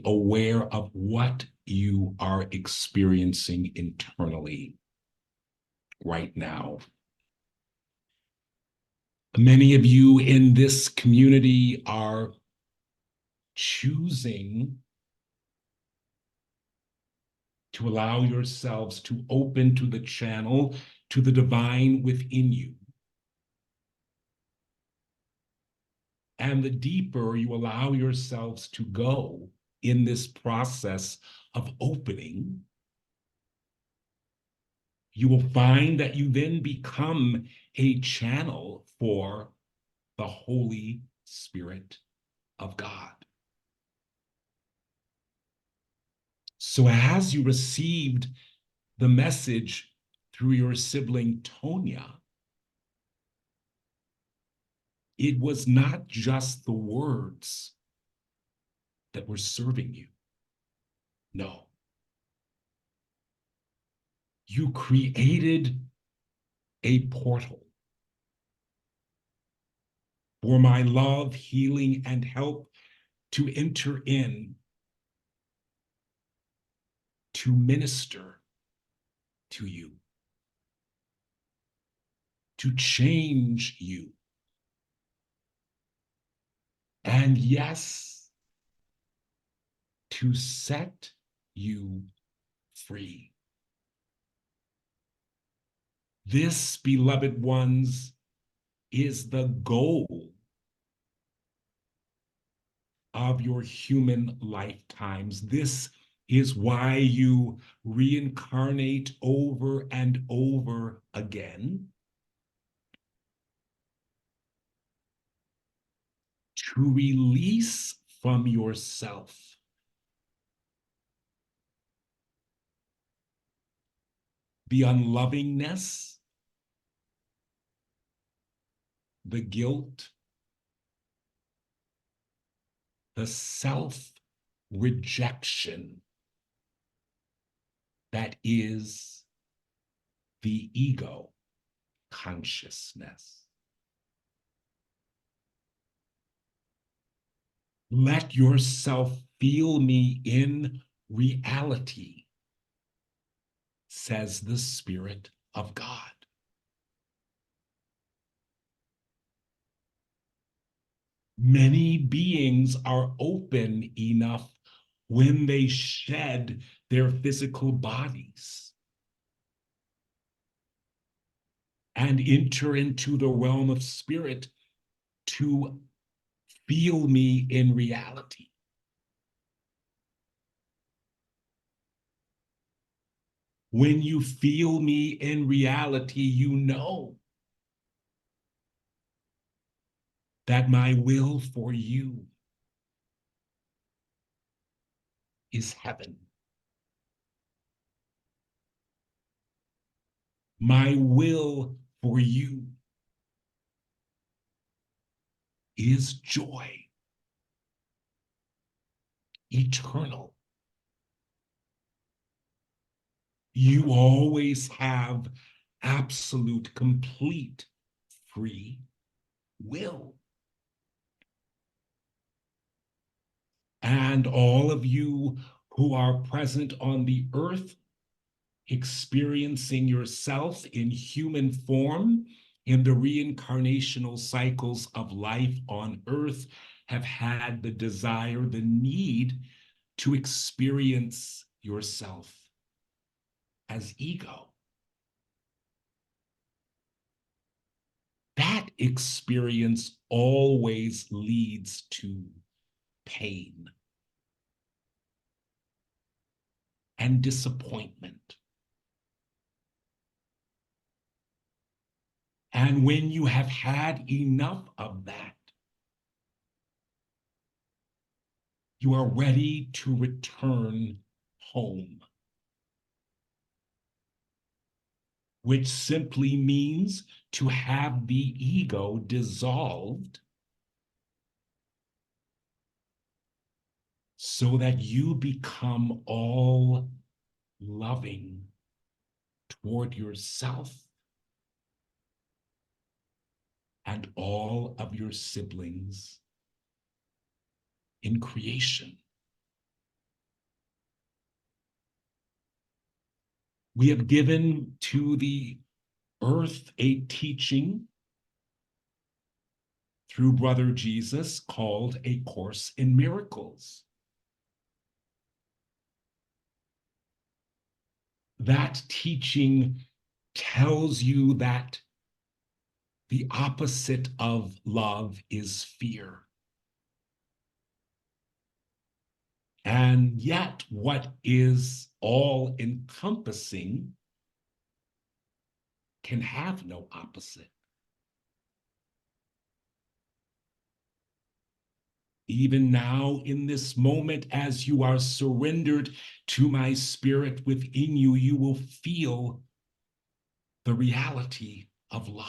aware of what you are experiencing internally right now. Many of you in this community are choosing to allow yourselves to open to the channel, to the divine within you. And the deeper you allow yourselves to go in this process of opening, you will find that you then become a channel for the Holy Spirit of God. So as you received the message through your sibling Tonya, it was not just the words that were serving you. No. You created a portal for my love, healing, and help to enter in, to minister to you, to change you. And yes, to set you free. This, beloved ones, is the goal of your human lifetimes. This is why you reincarnate over and over again, to release from yourself the unlovingness, the guilt, the self-rejection that is the ego consciousness. Let yourself feel me in reality, says the Spirit of God. Many beings are open enough when they shed their physical bodies and enter into the realm of spirit to feel me in reality. When you feel me in reality, you know that my will for you is heaven. My will for you is joy, eternal. You always have absolute, complete, free will. And all of you who are present on the earth, experiencing yourself in human form in the reincarnational cycles of life on earth, have had the desire, the need to experience yourself as ego. That experience always leads to pain and disappointment. And when you have had enough of that, you are ready to return home, which simply means to have the ego dissolved so that you become all loving toward yourself and all of your siblings in creation. We have given to the earth a teaching through Brother Jesus called A Course in Miracles. That teaching tells you that the opposite of love is fear. And yet, what is all encompassing can have no opposite. Even now, in this moment, as you are surrendered to my spirit within you, you will feel the reality of love.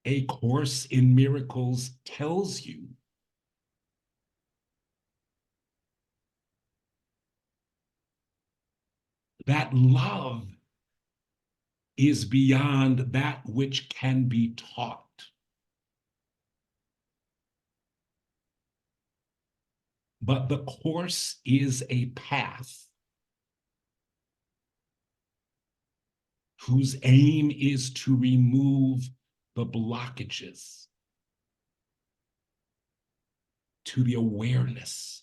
A Course in Miracles tells you that love is beyond that which can be taught. But the Course is a path whose aim is to remove the blockages to the awareness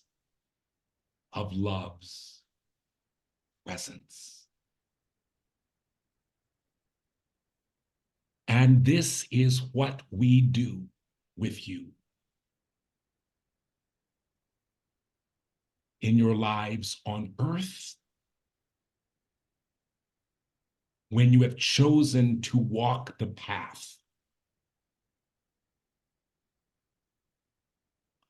of love's presence. And this is what we do with you in your lives on earth when you have chosen to walk the path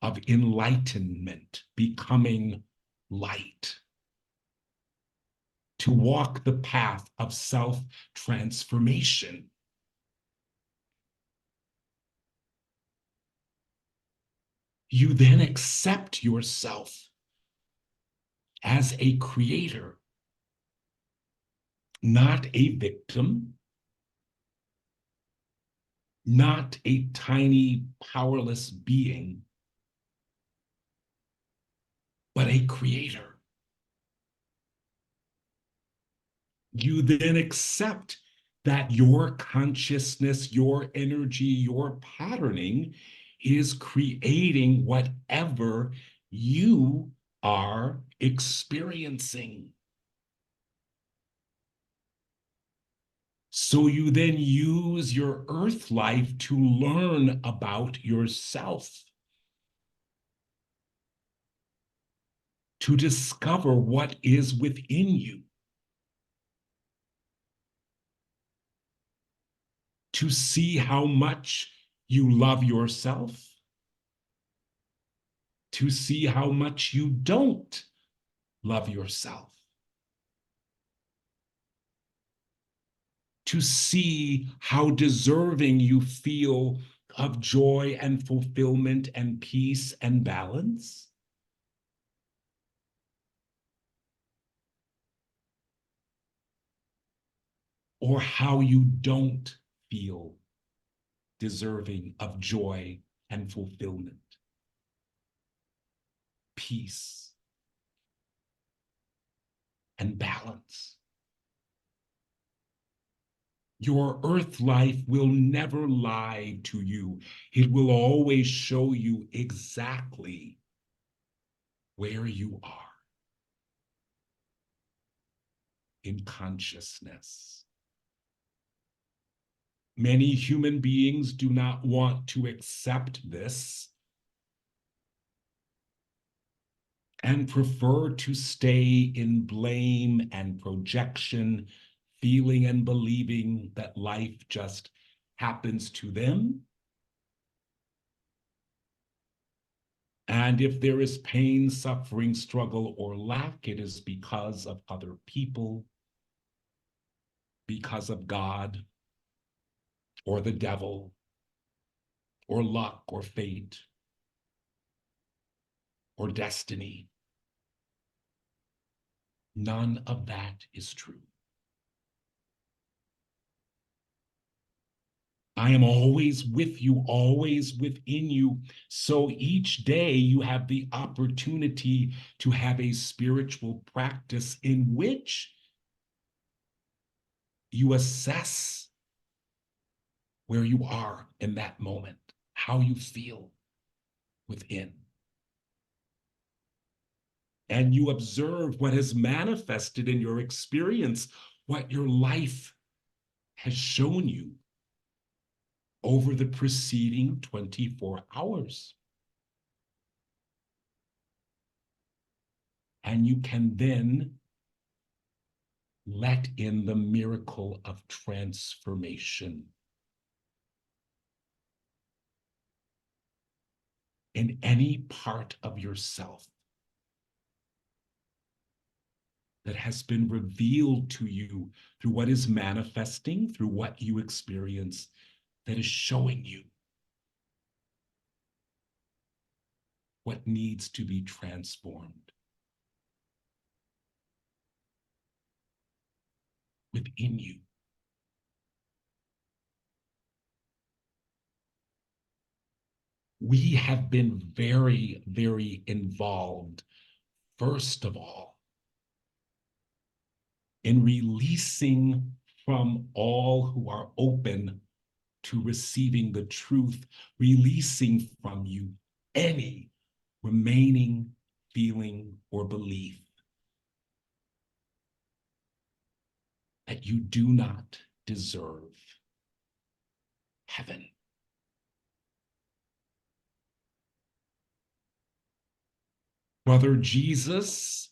of enlightenment, becoming light, to walk the path of self-transformation. You then accept yourself as a creator, not a victim, not a tiny, powerless being, but a creator. You then accept that your consciousness, your energy, your patterning is creating whatever you are experiencing. So you then use your earth life to learn about yourself, to discover what is within you, to see how much you love yourself, to see how much you don't love yourself, to see how deserving you feel of joy and fulfillment and peace and balance, or how you don't feel deserving of joy and fulfillment, peace and balance. Your earth life will never lie to you. It will always show you exactly where you are in consciousness. Many human beings do not want to accept this and prefer to stay in blame and projection, feeling and believing that life just happens to them. And if there is pain, suffering, struggle, or lack, it is because of other people, because of God, or the devil, or luck, or fate, or destiny. None of that is true. I am always with you, always within you. So each day you have the opportunity to have a spiritual practice in which you assess where you are in that moment, how you feel within. And you observe what has manifested in your experience, what your life has shown you over the preceding 24 hours. And you can then let in the miracle of transformation in any part of yourself that has been revealed to you through what is manifesting, through what you experience, that is showing you what needs to be transformed within you. We have been very, very involved, first of all, in releasing from all who are open to receiving the truth, releasing from you any remaining feeling or belief that you do not deserve heaven. Brother Jesus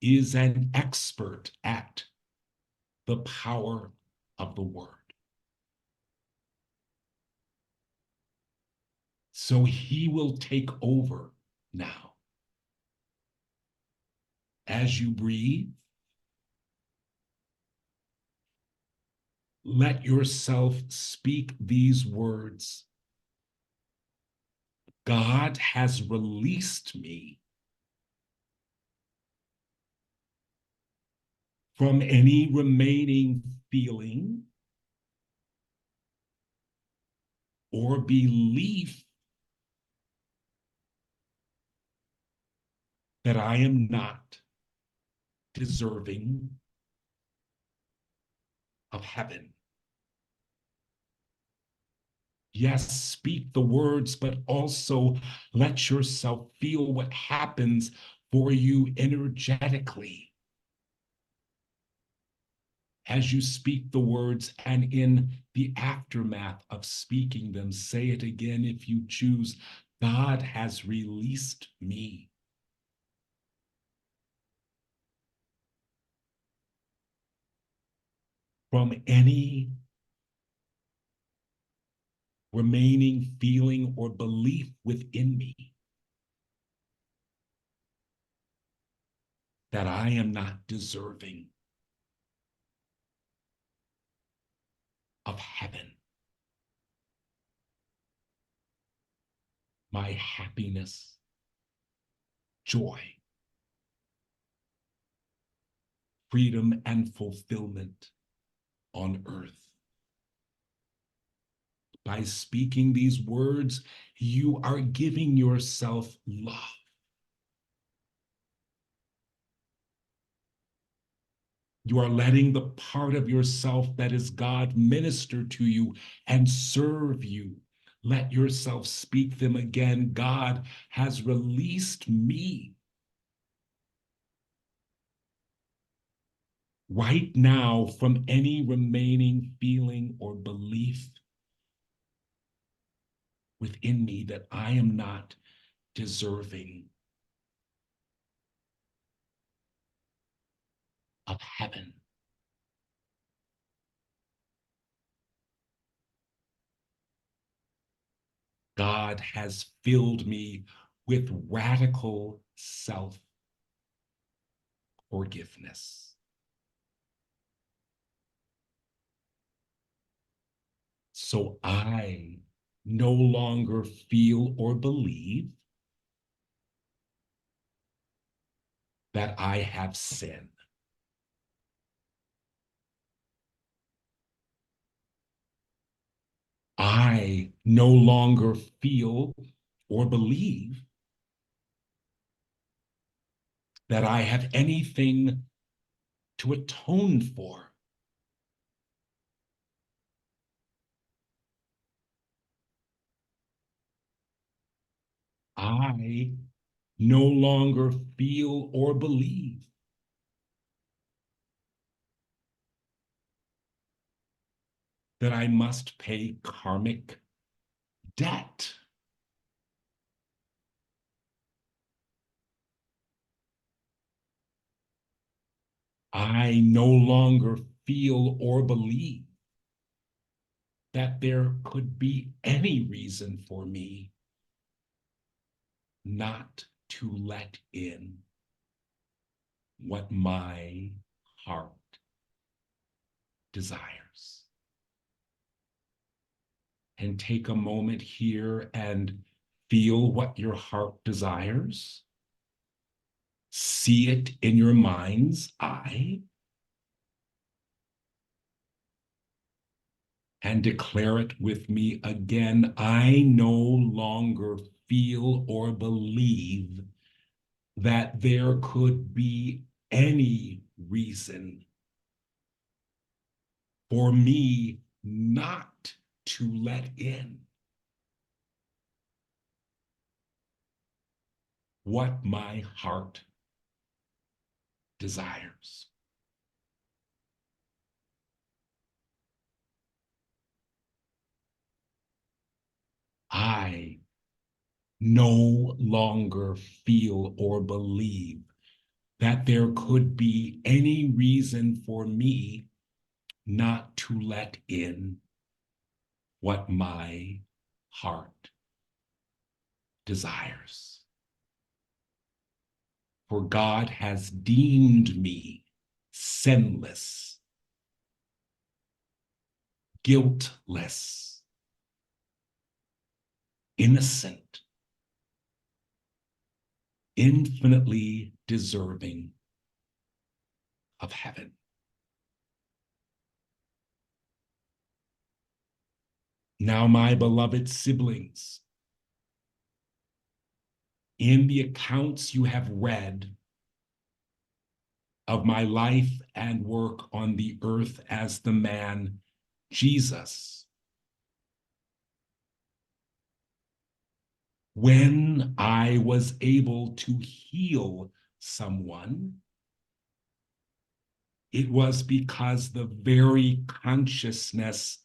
is an expert at the power of the word. So he will take over now. As you breathe, let yourself speak these words. God has released me from any remaining feeling or belief that I am not deserving of heaven. Yes, speak the words, but also let yourself feel what happens for you energetically as you speak the words, and in the aftermath of speaking them, say it again if you choose. God has released me from any remaining feeling or belief within me that I am not deserving of heaven, my happiness, joy, freedom, and fulfillment on earth. By speaking these words, you are giving yourself love. You are letting the part of yourself that is God minister to you and serve you. Let yourself speak them again. God has released me right now from any remaining feeling or belief within me that I am not deserving of heaven. God has filled me with radical self-forgiveness. So I no longer feel or believe that I have sinned. I no longer feel or believe that I have anything to atone for. I no longer feel or believe that I must pay karmic debt. I no longer feel or believe that there could be any reason for me not to let in what my heart desires. And take a moment here and feel what your heart desires. See it in your mind's eye and declare it with me again. I no longer feel or believe that there could be any reason for me not to let in what my heart desires. I no longer feel or believe that there could be any reason for me not to let in what my heart desires. For God has deemed me sinless, guiltless, innocent, infinitely deserving of heaven. Now, my beloved siblings, in the accounts you have read of my life and work on the earth as the man Jesus, when I was able to heal someone, it was because the very consciousness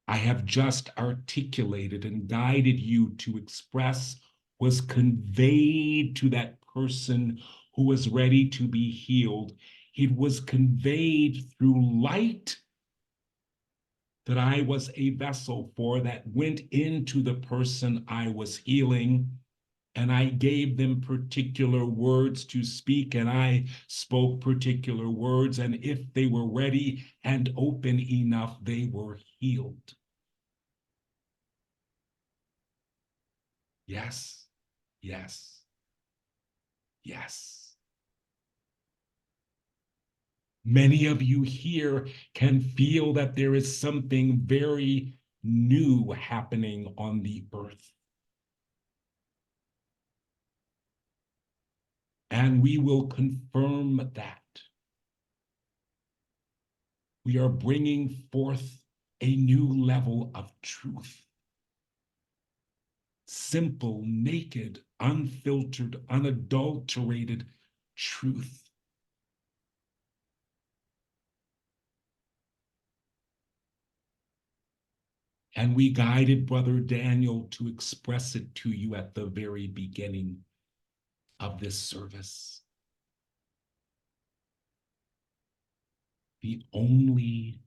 I have just articulated and guided you to express was conveyed to that person who was ready to be healed. It was conveyed through light that I was a vessel for that went into the person I was healing. And I gave them particular words to speak, and I spoke particular words. And if they were ready and open enough, they were healed. Yes, yes, yes. Many of you here can feel that there is something very new happening on the earth. And we will confirm that. We are bringing forth a new level of truth. Simple, naked, unfiltered, unadulterated truth. And we guided Brother Daniel to express it to you at the very beginning of this service. The only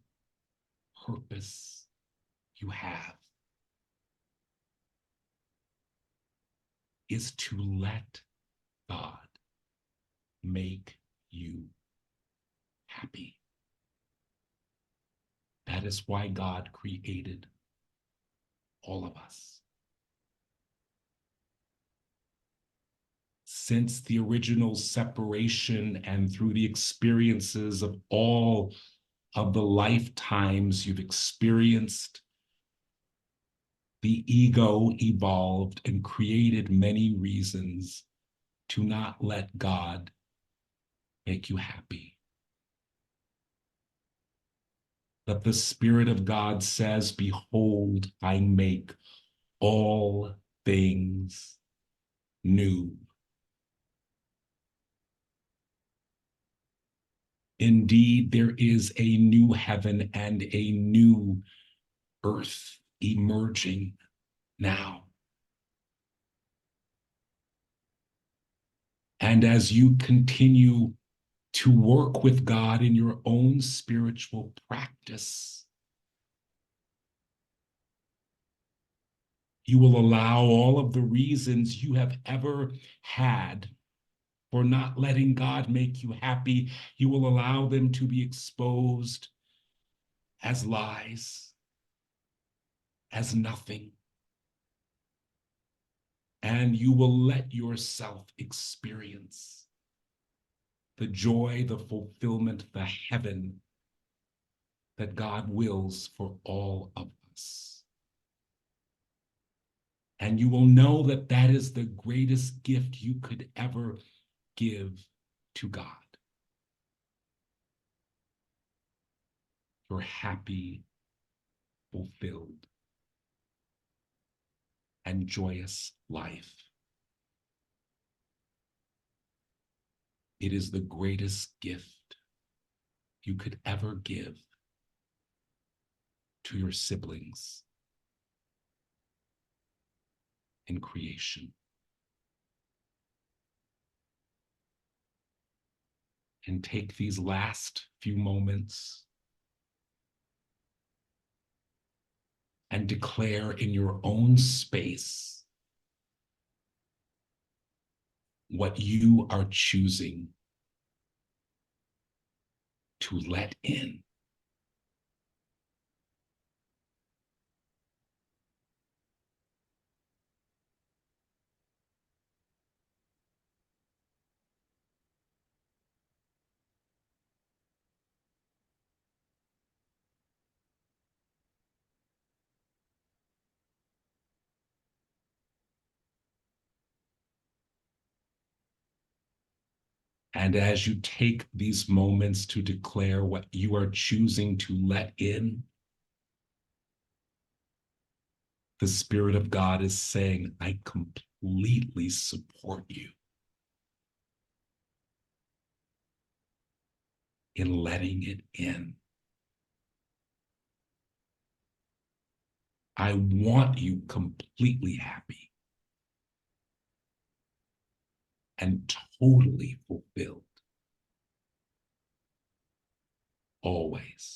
purpose you have is to let God make you happy. That is why God created all of us. Since the original separation and through the experiences of all of the lifetimes you've experienced The ego evolved and created many reasons to not let God make you happy. But the Spirit of God says, behold, I make all things new. Indeed, there is a new heaven and a new earth emerging now. And as you continue to work with God in your own spiritual practice, you will allow all of the reasons you have ever had for not letting God make you happy, you will allow them to be exposed as lies, as nothing. And you will let yourself experience the joy, the fulfillment, the heaven that God wills for all of us. And you will know that that is the greatest gift you could ever give to God. Your happy, fulfilled, and joyous life. It is the greatest gift you could ever give to your siblings in creation. And take these last few moments and declare in your own space what you are choosing to let in. And as you take these moments to declare what you are choosing to let in, the Spirit of God is saying, I completely support you in letting it in. I want you completely happy and totally fulfilled, always.